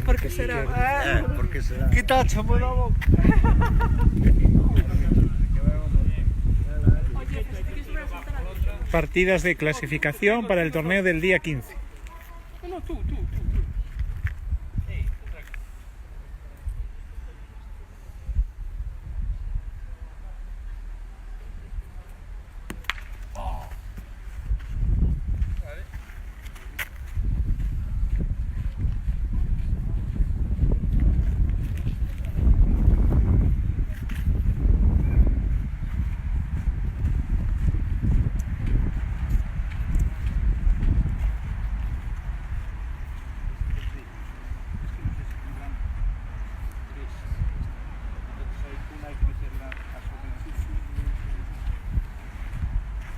¿Por qué será? ¿Por qué será? Quita, chamo la boca. Partidas de clasificación para el torneo del día 15. No, tú.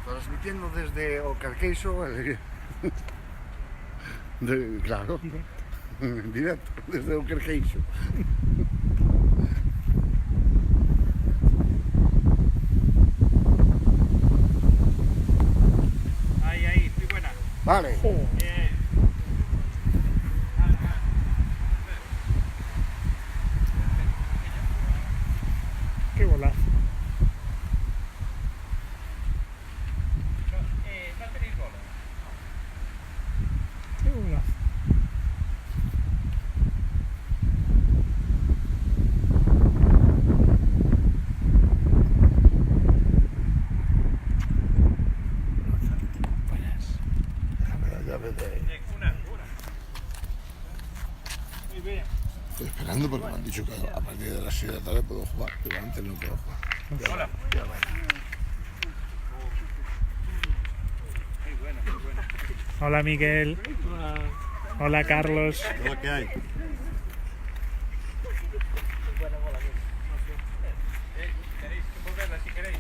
Transmitiendo desde o Carqueixo, claro, directo, desde o Carqueixo. Ahí, muy buena. Vale. Bien. Qué golazo. No tenéis bola. Qué golazo. Déjame la llave de... Una. Muy bien. Estoy esperando porque me han dicho que a partir de las 6 de la tarde puedo jugar, pero antes no puedo jugar. Hola. Ya va. Muy buena. Hola Miguel. Hola Carlos. ¿Qué hay? ¿Queréis volverla si queréis?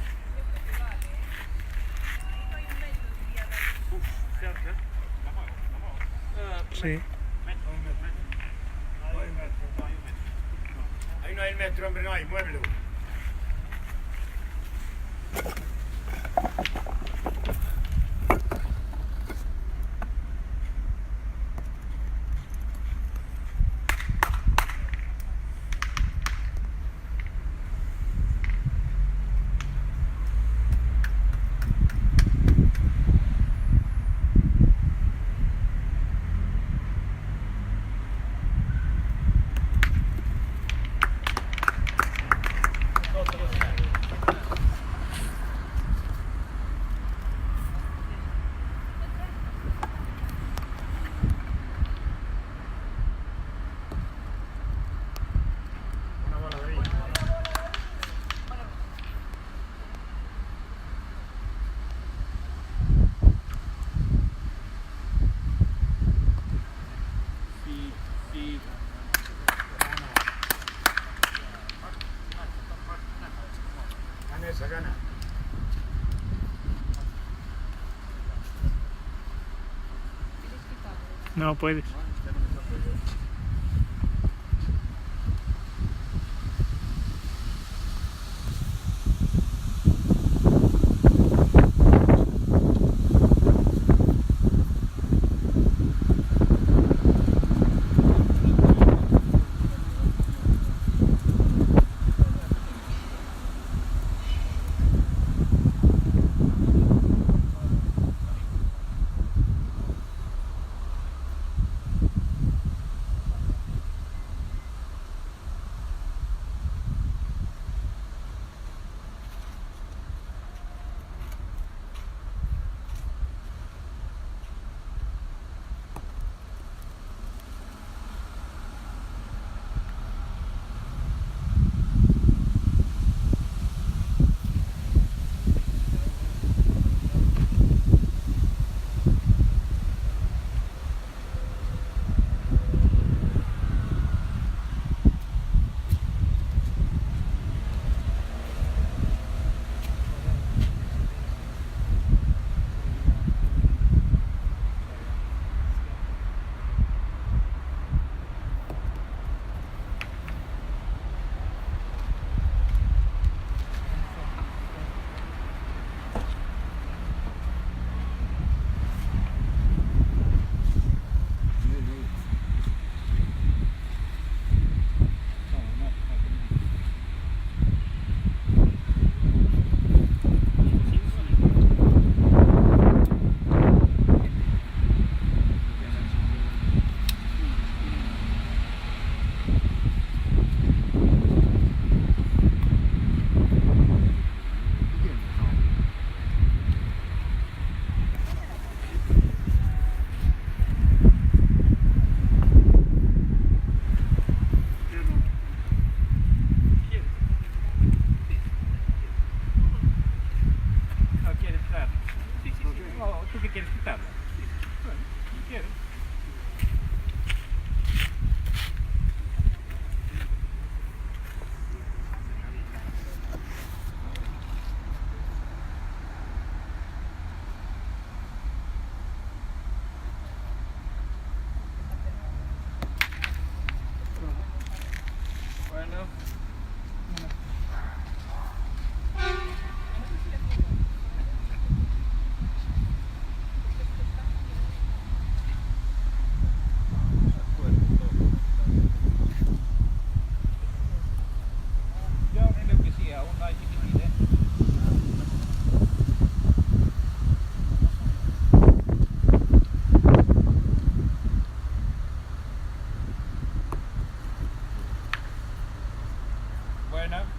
Sí. Ahí no hay metro, hombre, no hay, muévelo. Sí. Gana esa, gana. No puedes. buena.